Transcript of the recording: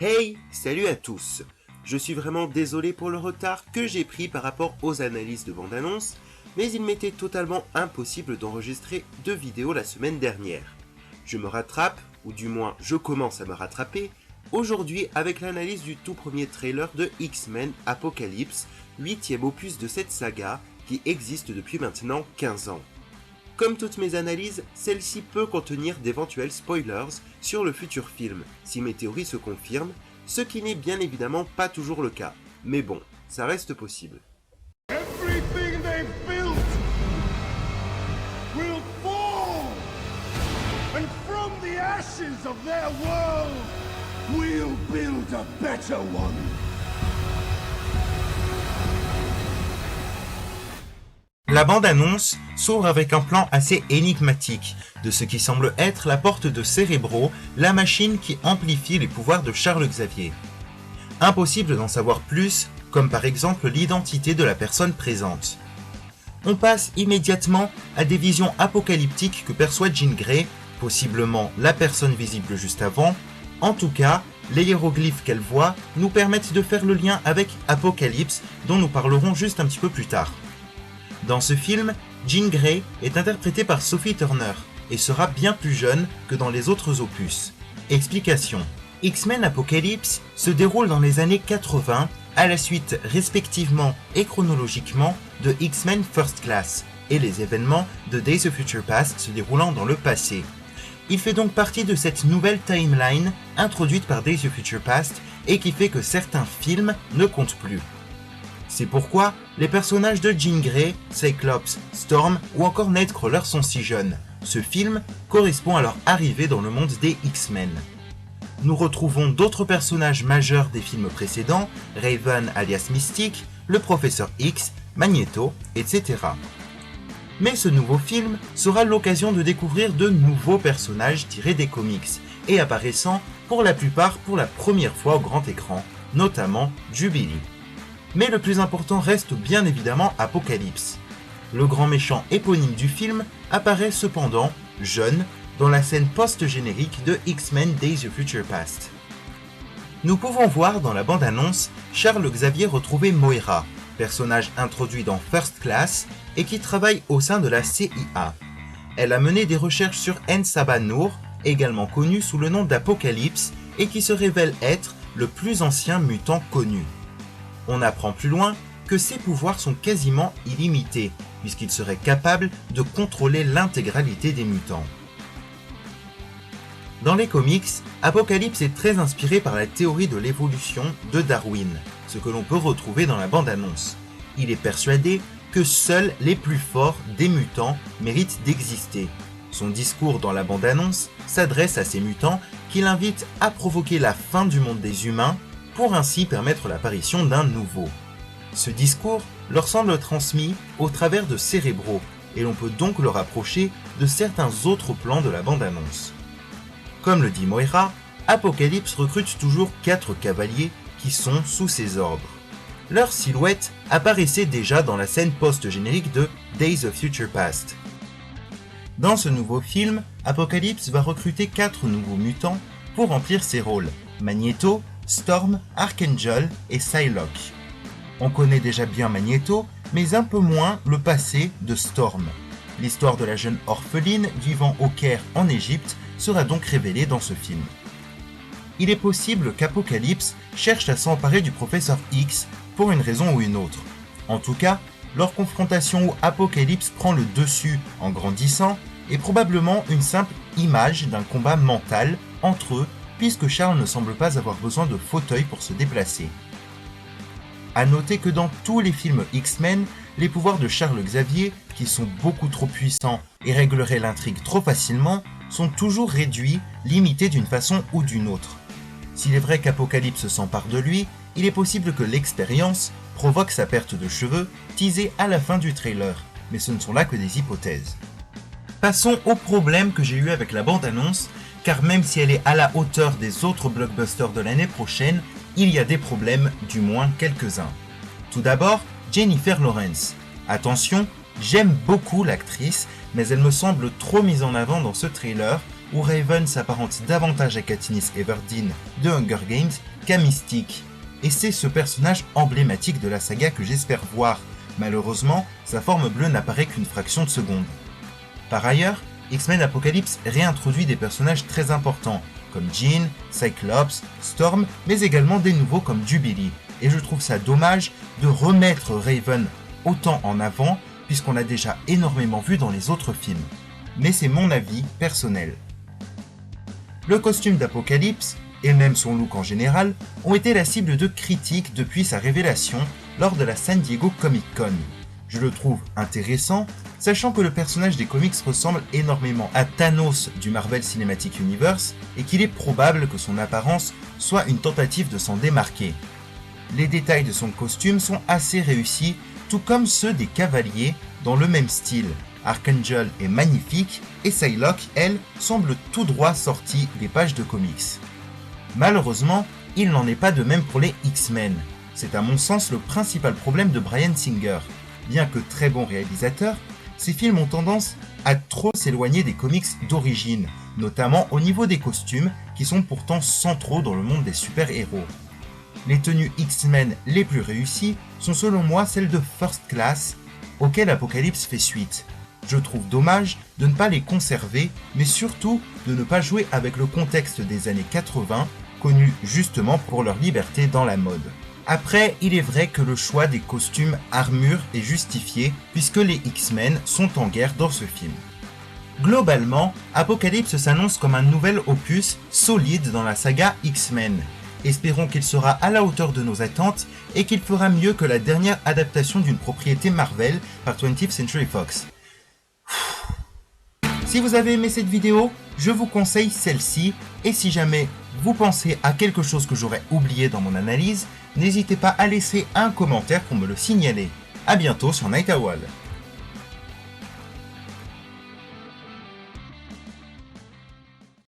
Hey, salut à tous. Je suis vraiment désolé pour le retard que j'ai pris par rapport aux analyses de bande-annonce, mais il m'était totalement impossible d'enregistrer 2 vidéos la semaine dernière. Je me rattrape, ou du moins je commence à me rattraper, aujourd'hui avec l'analyse du tout premier trailer de X-Men Apocalypse, 8e opus de cette saga qui existe depuis maintenant 15 ans. Comme toutes mes analyses, celle-ci peut contenir d'éventuels spoilers sur le futur film, si mes théories se confirment, ce qui n'est bien évidemment pas toujours le cas. Mais bon, ça reste possible. Everything they've built will fall! And from the ashes of their world, we'll build a better one! La bande-annonce s'ouvre avec un plan assez énigmatique de ce qui semble être la porte de Cérébro, la machine qui amplifie les pouvoirs de Charles Xavier. Impossible d'en savoir plus, comme par exemple l'identité de la personne présente. On passe immédiatement à des visions apocalyptiques que perçoit Jean Grey, possiblement la personne visible juste avant. En tout cas, les hiéroglyphes qu'elle voit nous permettent de faire le lien avec Apocalypse, dont nous parlerons juste un petit peu plus tard. Dans ce film, Jean Grey est interprétée par Sophie Turner et sera bien plus jeune que dans les autres opus. Explication. X-Men Apocalypse se déroule dans les années 80 à la suite respectivement et chronologiquement de X-Men First Class et les événements de Days of Future Past se déroulant dans le passé. Il fait donc partie de cette nouvelle timeline introduite par Days of Future Past et qui fait que certains films ne comptent plus. C'est pourquoi les personnages de Jean Grey, Cyclops, Storm ou encore Nightcrawler sont si jeunes. Ce film correspond à leur arrivée dans le monde des X-Men. Nous retrouvons d'autres personnages majeurs des films précédents, Raven alias Mystique, le Professeur X, Magneto, etc. Mais ce nouveau film sera l'occasion de découvrir de nouveaux personnages tirés des comics et apparaissant pour la plupart pour la première fois au grand écran, notamment Jubilee. Mais le plus important reste bien évidemment Apocalypse. Le grand méchant éponyme du film apparaît cependant, jeune, dans la scène post-générique de X-Men Days of Future Past. Nous pouvons voir dans la bande-annonce Charles Xavier retrouver Moira, personnage introduit dans First Class et qui travaille au sein de la CIA. Elle a mené des recherches sur N'Saba Noor, également connu sous le nom d'Apocalypse et qui se révèle être le plus ancien mutant connu. On apprend plus loin que ses pouvoirs sont quasiment illimités, puisqu'il serait capable de contrôler l'intégralité des mutants. Dans les comics, Apocalypse est très inspiré par la théorie de l'évolution de Darwin, ce que l'on peut retrouver dans la bande-annonce. Il est persuadé que seuls les plus forts des mutants méritent d'exister. Son discours dans la bande-annonce s'adresse à ces mutants qui l'invitent à provoquer la fin du monde des humains pour ainsi permettre l'apparition d'un nouveau. Ce discours leur semble transmis au travers de Cérébro, et l'on peut donc le rapprocher de certains autres plans de la bande-annonce. Comme le dit Moira, Apocalypse recrute toujours 4 cavaliers qui sont sous ses ordres. Leur silhouette apparaissait déjà dans la scène post-générique de Days of Future Past. Dans ce nouveau film, Apocalypse va recruter 4 nouveaux mutants pour remplir ses rôles: Magneto, Storm, Archangel et Psylocke. On connaît déjà bien Magneto, mais un peu moins le passé de Storm. L'histoire de la jeune orpheline vivant au Caire en Égypte sera donc révélée dans ce film. Il est possible qu'Apocalypse cherche à s'emparer du Professeur X pour une raison ou une autre. En tout cas, leur confrontation où Apocalypse prend le dessus en grandissant est probablement une simple image d'un combat mental entre eux, puisque Charles ne semble pas avoir besoin de fauteuil pour se déplacer. A noter que dans tous les films X-Men, les pouvoirs de Charles Xavier, qui sont beaucoup trop puissants et régleraient l'intrigue trop facilement, sont toujours réduits, limités d'une façon ou d'une autre. S'il est vrai qu'Apocalypse s'empare de lui, il est possible que l'expérience provoque sa perte de cheveux, teasée à la fin du trailer, mais ce ne sont là que des hypothèses. Passons au problème que j'ai eu avec la bande-annonce, car même si elle est à la hauteur des autres blockbusters de l'année prochaine, il y a des problèmes, du moins quelques-uns. Tout d'abord, Jennifer Lawrence. Attention, j'aime beaucoup l'actrice, mais elle me semble trop mise en avant dans ce trailer, où Raven s'apparente davantage à Katniss Everdeen de Hunger Games qu'à Mystique. Et c'est ce personnage emblématique de la saga que j'espère voir. Malheureusement, sa forme bleue n'apparaît qu'une fraction de seconde. Par ailleurs, X-Men Apocalypse réintroduit des personnages très importants, comme Jean, Cyclops, Storm, mais également des nouveaux comme Jubilee. Et je trouve ça dommage de remettre Raven autant en avant, puisqu'on l'a déjà énormément vu dans les autres films. Mais c'est mon avis personnel. Le costume d'Apocalypse, et même son look en général, ont été la cible de critiques depuis sa révélation lors de la San Diego Comic Con. Je le trouve intéressant, sachant que le personnage des comics ressemble énormément à Thanos du Marvel Cinematic Universe et qu'il est probable que son apparence soit une tentative de s'en démarquer. Les détails de son costume sont assez réussis, tout comme ceux des cavaliers dans le même style. Archangel est magnifique et Psylocke, elle, semble tout droit sortie des pages de comics. Malheureusement, il n'en est pas de même pour les X-Men. C'est à mon sens le principal problème de Bryan Singer. Bien que très bon réalisateur, ses films ont tendance à trop s'éloigner des comics d'origine, notamment au niveau des costumes qui sont pourtant centraux dans le monde des super-héros. Les tenues X-Men les plus réussies sont selon moi celles de First Class, auxquelles Apocalypse fait suite. Je trouve dommage de ne pas les conserver, mais surtout de ne pas jouer avec le contexte des années 80, connu justement pour leur liberté dans la mode. Après, il est vrai que le choix des costumes armure est justifié, puisque les X-Men sont en guerre dans ce film. Globalement, Apocalypse s'annonce comme un nouvel opus solide dans la saga X-Men. Espérons qu'il sera à la hauteur de nos attentes et qu'il fera mieux que la dernière adaptation d'une propriété Marvel par 20th Century Fox. Si vous avez aimé cette vidéo, je vous conseille celle-ci, et si jamais vous pensez à quelque chose que j'aurais oublié dans mon analyse, n'hésitez pas à laisser un commentaire pour me le signaler. A bientôt sur Night Owl.